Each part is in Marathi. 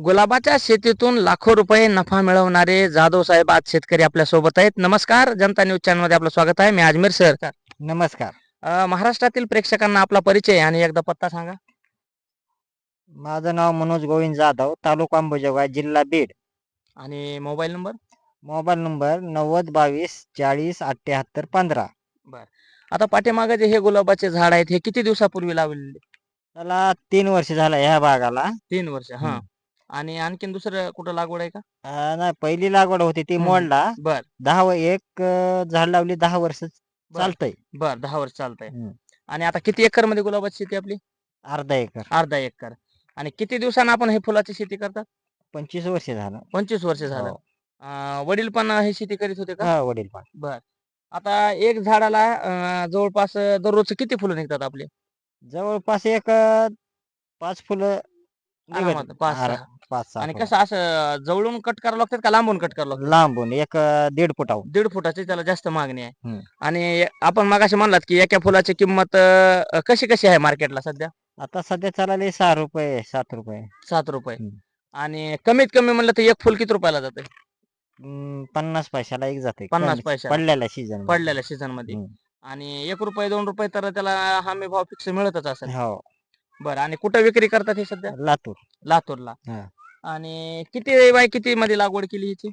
गुलाबाच्या शेतीतून लाखो रुपये नफा मिळवणारे जाधव साहेब आज शेतकरी आपल्या सोबत आहेत. नमस्कार, जनता न्यूज चॅनल मध्ये आपलं स्वागत आहे. मी अजमेर सर. नमस्कार. महाराष्ट्रातील प्रेक्षकांना आपला परिचय आणि एकदा पत्ता सांगा. माझं नाव मनोज गोविंद जाधव, तालुका अंबेजोगाई, जिल्हा बीड. आणि मोबाईल नंबर. Mobile number 90 22 40 78 15. बर, आता पाठीमागे जे हे गुलाबाचे झाड आहेत हे किती दिवसापूर्वी लावलेले? त्याला 3 वर्ष झालं ह्या बागाला. 3 वर्ष. हा. आणि आणखीन दुसरं कुठं लागवड आहे का? नाही, पहिली लागवड होती ती मोडला. बर 10 झाड लावली, 10 वर्ष चालतंय. बर 10 वर्ष चालतंय. आणि आता किती एकर मध्ये गुलाबाची शेती आपली? अर्धा एकर. अर्धा एकर. आणि किती दिवसांना आपण हे फुलाची शेती करतात? 25 वर्ष झालं. 25 वर्ष झालं. हो. वडील पण हे शेती करीत होते का? हा, वडील पण. बर, आता एक झाडाला जवळपास दररोज किती फुलं निघतात आपले? जवळपास एक 5 फुलं आरामात निघत. 5-6. 5-6 आणि फुलं. कसं असं जवळून कट करावं लागतात का लांबून कट करावं लागतात? लांबून एक 1.5 फुटाहून. 1.5 फुटाची त्याला जास्त मागणी आहे. हम्म. आणि आपण मागाशी म्हणलात की एका फुलाची किंमत कशी कशी आहे मार्केटला सध्या? आता सध्या चालले 6 रुपये 7 रुपये. 7 रुपये. हम्म. आणि कमीत कमी म्हणलं तर एक फुल किती रुपयाला जाते? 50 पैशाला एक जाते. 50 पैशाला. पडलेल्या सीझन पडलेल्या सीझन मध्ये. आणि 1 रुपये 2 रुपये तर त्याला हमी भाव फिक्स मिळतच असेल. हो. बरं, आणि कुठं विक्री करतात हे सध्या? लातूर. लातूरला. हा. आणि किती बाय किती मध्ये लागवड केली हिची?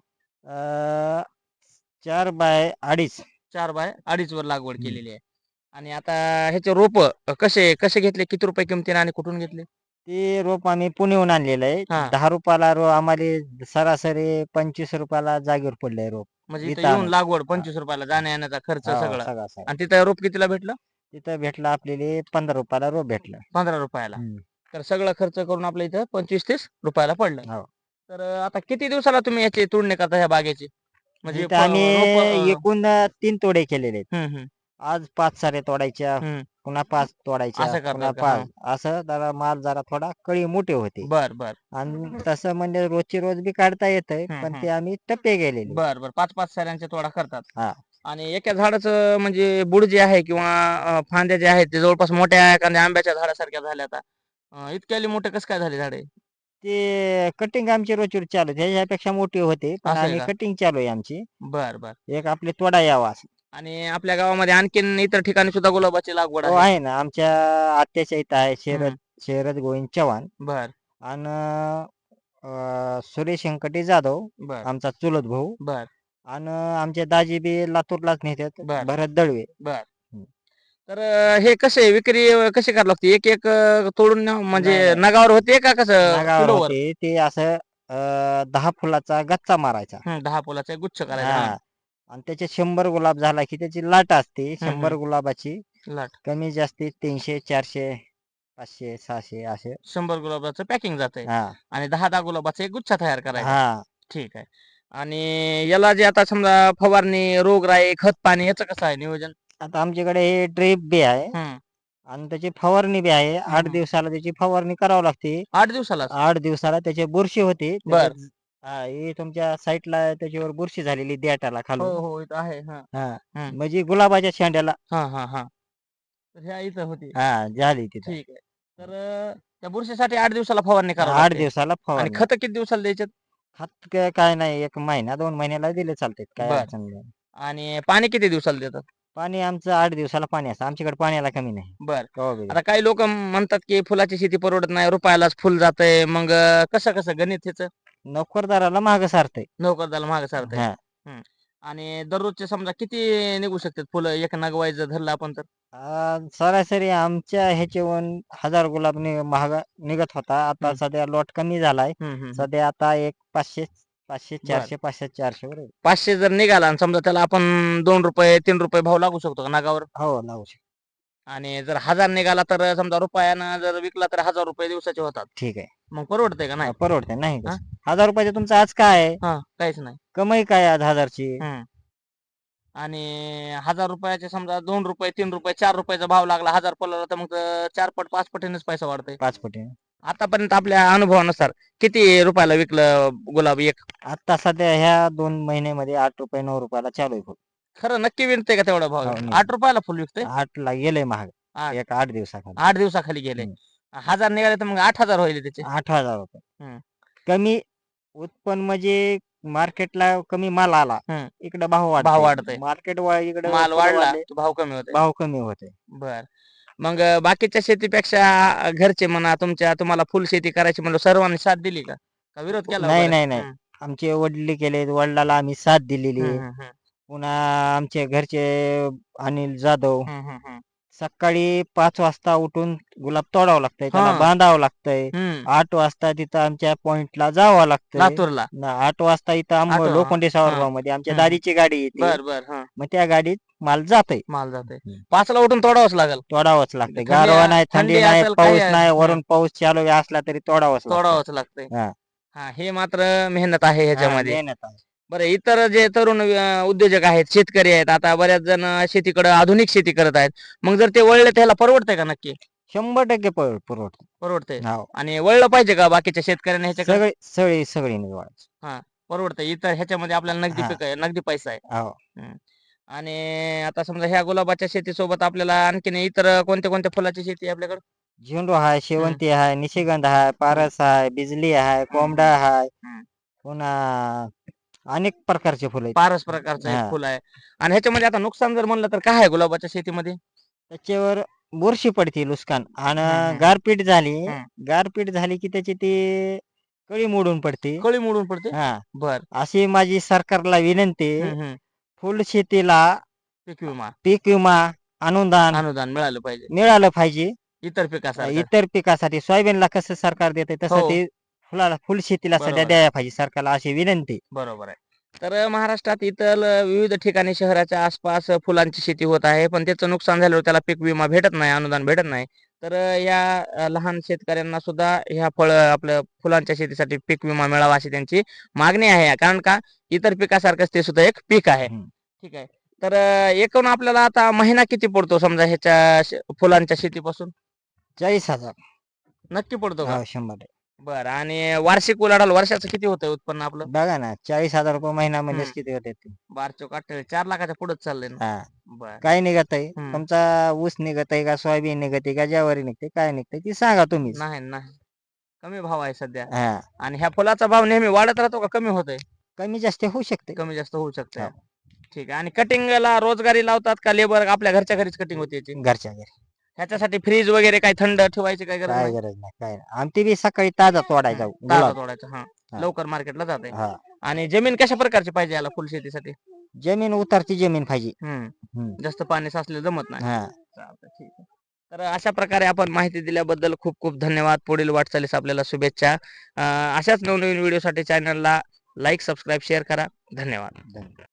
4 बाय 2.5. 4 बाय 2.5 वर लागवड केलेली आहे. आणि आता ह्याचे रोप कसे कसे घेतले, किती रुपये किमतीने आणि कुठून घेतले? ते रोप आम्ही पुण्याहून आणलेलं आहे. हा. 10 रुपयाला आम्हाला सरासरी 25 रुपयाला जागेवर पडलंय रोप. म्हणजे इथं इथं येऊन आणून. लागवड 25 रुपयाला, जाण्या येण्याचा खर्च हो, सगळं. सगळा सगळा. आणि तिथं रोप कितीला भेटलं? तिथं भेटलं आपल्याला 15 रुपयाला रोप भेटलं. 15 रुपयाला. हम्म. तर सगळं खर्च करून आपल्या इथं 25-30 रुपयाला पडलं. हो. तर आता किती दिवसाला तुम्ही याची तोडणी करता ह्या बागेची? म्हणजे इथं आम्ही रोप. एकूण 3 तोडे केलेले आहेत. हम्म हम्म आज 5 सारे तोडायच्या, हम्म. पुन्हा 5 तोडायच्या, असं करतात पुन्हा का? 5. असं जरा माल जरा थोडा कळी मोठे होते. बर बर आणि तसं म्हणजे रोजची रोज बी काढता येतंय, पण ते आम्ही टप्पे गेलेले. बर बर 5-5 सऱ्यांच्या तोडा करतात. हा. आणि एका झाडाचं म्हणजे बुड जे आहे किंवा फांद्या जे आहेत ते जवळपास मोठ्या एखाद्या आंब्याच्या झाडासारख्या झाल्या. आता इतक्याली मोठे कसं काय झाले झाडे? ते कटिंग आमची रोजची रोज चालू आहे. ह्याच्यापेक्षा मोठी होते, पण असं आहे आम्ही का? कटिंग चालू आहे आमची. बर बर. एक आपले तोडा यावा असं. आणि आपल्या गावामध्ये आणखीन इतर ठिकाणी सुद्धा गुलाबाची लागवड हो, आहे? आहे ना. आमच्या आत्याच्या इथं आहे हम्म. शरद गोविंद चव्हाण. बर आणि सुरेश व्यंकटी जाधव, बर आमचा चुलत भाऊ. बर आणि आमचे दाजी बी लातूरलाच नेतात, बर भरत दळवे. बर. हम्म. तर हे कसे विक्री कशी करावी लागते? एक एक तोडून म्हणजे नाही, नाही. नगावर होते का कसं नागावर किलोवर? होते ते असं 10 फुलाचा गच्चा मारायचा. 10 फुलाचा एक गुच्छ करायचा. हा. हा. आणि त्याचे 100 गुलाब झाला की त्याची लाट असते. हम्म. 100 गुलाबाची लाट. कमी जास्ती 300 400 500 600 असे. 100 गुलाबाचं पॅकिंग जात आहे. हा. आणि 10-10 गुलाबाचा एक गुच्छा तयार करायचा. हा. ठीक आहे. आणि याला जे आता समजा फवारणी, रोगराई, खत पाणी याचं कसं आहे नियोजन? आता आमच्याकडे हे ड्रीप बी आहे हम्म. आणि त्याची फवारणी बी आहे. 8 दिवसाला त्याची फवारणी करावी लागते. 8 दिवसालाच? 8 दिवसाला त्याची बुरशी होते. बर. हे तुमच्या साईडला त्याच्यावर बुरशी झालेली देठाला हो खालून. हो इथं आहे. हा. हा. म्हणजे गुलाबाच्या शेंड्याला हा हा हा. तर ह्या इथं होती. झाली तिथं. ठीक आहे. तर त्या बुरशीसाठी 8 दिवसाला फवारणी करावी 8 लागते. दिवसाला आणि फवारणी. खत किती दिवसाला द्यायचे? खत काय नाही, 1 महिना 2 महिन्याला दिले चालते, काय बर. अडचण नाही. आणि पाणी किती दिवसाला देतात? पाणी आमचं 8 दिवसाला पाणी असतं. आमच्याकडे पाण्याला कमी नाही. बर. कवा बी द्या. आता काही लोक म्हणतात की फुलाची शेती परवडत नाही, रुपयालाच फुल जातंय. मग कसं कसं गणित ह्याचं? नोकरदाराला महाग सारतंय. नोकरदाराला महाग सारतंय. हा. हम्म. आणि दररोजचे समजा किती निघू शकतात फुलं एक नगवायचं धरलं आपण तर? सरासरी आमच्या ह्याच्यावरून 1000 गुलाब महाग निघत होता. आता सध्या लॉट कमी झालाय. सध्या आता एक 500 500 400 500 400 वर आहे. 500 जर निघाला आणि समजा त्याला आपण 2 रुपये 3 रुपये भाव लागू शकतो का नगावर? हो, लावू शकतो. आणि जर 1000 निघाला तर समजा रुपयानं जर विकला तर 1000 रुपये दिवसाचे होतात. ठीक आहे. मग परवडतंय का नाही? परवडते नाही हा? कसं. 1000 रुपयाचं तुमचं आज काय आहे? काहीच नाही. कमाई काय आज 1000ची? आणि 1000 रुपयाचे समजा 2 रुपये 3 रुपये 4 रुपयाचा भाव लागला, 1000 पडला तर मग 4 पट 5 पटीनेच पैसा वाढतोय. 5 पटीने. आतापर्यंत आपल्या अनुभवानुसार किती रुपयाला विकलं गुलाब एक? आता सध्या ह्या 2 महिन्यामध्ये 8 रुपये 9 रुपयाला चालू आहे फुल. खरं नक्की विकतंय का तेवढा भाव? हो, नाही. 8 रुपयाला फुल विकतंय? 8 ला गेलंय महाग. 8 एक 8 दिवसाखाली. 8 दिवसाखाली गेले. 1000 निघाले तर मग 8000 होईल त्याचे. 8000 रुपये. कमी उत्पन्न म्हणजे मार्केटला कमी माल आला हम्म. इकडे भाव भाव वाढतोय वाढतोय. मार्केट इकडे माल वाढला तर भाव कमी होते. भाव कमी होते बर. मग बाकीच्या शेतीपेक्षा घरचे म्हणा तुम्हाला फुल शेती करायची म्हणलं सर्वांनी साथ दिली का विरोध केला नाही वगैरे? नाही नाही आमचे वडील केले वडिलाला आम्ही साथ दिलेली हम्म, आहे. हम्म, हम्म, पुन्हा आमचे घरचे अनिल जाधव हम्म, हम्म, हम्म. सकाळी 5 वाजता उठून गुलाब तोडावं लागतंय त्याला हा. बांधावं लागतंय हम्म. 8 वाजता तिथं आमच्या पॉइंटला जावं लागतंय लातूरला 8 वाजता इथं आठवा. लोखंडे हा. सावरगाव मध्ये आमच्या हम्म, हम्म. दादीची गाडी येते बर बर. हा. मग त्या गाडीत माल जातोय माल जाते 5ला उठून तोडावंच लागेल. तोडावंच लागतंय थंडी गारवा नाही थंडी नाही असेल पाऊस काही नाही असेल. वरून पाऊस चालू असला तरी तोडावंच लागतंय तोडावंच लागतंय. हा हा हे मात्र मेहनत आहे ह्याच्यामध्ये. मेहनत आहे बरं इतर जे तरुण उद्योजक आहेत शेतकरी आहेत आता बऱ्याच जण शेतीकडे आधुनिक शेती करत आहेत मग जर ते वळले त्याला परवडतंय का नक्की? 100% पुरवठा परवडतंय. हो आणि वळलं पाहिजे का बाकीच्या शेतकऱ्यांना ह्याच्याकडे? सगळी निवड हा परवडतंय. इतर ह्याच्यामध्ये आपल्याला नगदी हा पीक आहे नगदी पैसा आहे. हो हम्म. आणि आता समजा ह्या गुलाबाच्या शेतीसोबत आपल्याला आणखीन इतर कोणत्या कोणत्या फुलाची शेती आहे आपल्याकडे? झेंडू आहे शेवंती आहे निशिगंध आहे पारस आहे बिजली आहे कोंबडा आहे हम्म. पुन्हा अनेक प्रकारचे फुलं आहेत पारस प्रकारचं एक हा. फुल आहे. आणि ह्याच्यामध्ये आता नुकसान जर म्हणलं तर काय आहे गुलाबाच्या शेतीमध्ये? त्याच्यावर बुरशी पडते नुकसान हम्म, आणि हम्म. हम्म. गारपीट झाली की त्याची ती कळी मोडून पडते कळी मोडून पडते. हा बर. अशी माझी सरकारला विनंती आहे, हम्म, हम्म. फुल शेतीला पीक विमा पीक विमा अनुदान अनुदान मिळालं पाहिजे मिळालं पाहिजे इतर पिकासारखं. इतर पिकासाठी सोयाबीनला कसं सरकार देते तसं हो. ते फुल शेतीला सध्या बरोबर. द्यायला पाहिजे सरकारला अशी विनंती बरोबर आहे. तर महाराष्ट्रात इतर विविध ठिकाणी शहराच्या आसपास फुलांची शेती होत आहे पण त्याचं नुकसान झाल्यावर त्याला पीक विमा भेटत नाही अनुदान भेटत नाही. तर या लहान शेतकऱ्यांना सुद्धा ह्या आपल्या फुलांच्या शेतीसाठी पीक विमा मिळावा अशी त्यांची मागणी आहे. कारण का इतर पिकासारखंच ते सुद्धा एक पीक आहे. ठीक आहे. तर एकूण आपल्याला आता महिना किती पडतो समजा ह्याच्या फुलांच्या शेतीपासून? 40,000 नक्की पडतो का? 100 बरं. आणि वार्षिक उलाढाल वर्षाचं किती होतंय उत्पन्न आपलं? बघा ना 40,000 रुपये महिना म्हणजेच किती होते ते 4 लाखाच्या पुढेच चाललंय ना. हा बर. काय निघत आहे हम्म. तुमचा ऊस निघत आहे का सोयाबीन निघते का ज्वारी निघते काय निघते ती सांगा तुम्हीच नाही नाही कमी भाव आहे सध्या. हा आणि ह्या फुलाचा भाव नेहमी वाढत राहतो का कमी होतोय? कमी जास्त होऊ शकते कमी जास्त होऊ शकते. हो. ठीक आहे. आणि कटिंगला रोजगारी लावतात का लेबर आपल्या घरच्या घरीच कटिंग होते याची? घरच्या घरी ह्याच्यासाठी फ्रीज वगैरे काही थंड ठेवायची काही गरज काय नाही? गरज नाही काय नाही आमची बी सकाळी ताजा तोडायचा ताजा गुलाब तोडायचं. हा हा. लवकर मार्केटला जाते. हा आणि जमीन कशा प्रकारची पाहिजे याला फुल शेतीसाठी? जमीन उतारची जमीन पाहिजे जास्त पाणी साचलेलं जमत नाही. हा चालतंय, ठीक आहे. तर अशा प्रकारे आपण माहिती दिल्याबद्दल खूप खूप धन्यवाद. पुढील वाटचालीस आपल्याला शुभेच्छा. अशाच नवनवीन व्हिडिओसाठी चॅनलला लाईक सबस्क्राईब शेअर करा. धन्यवाद. धन्यवाद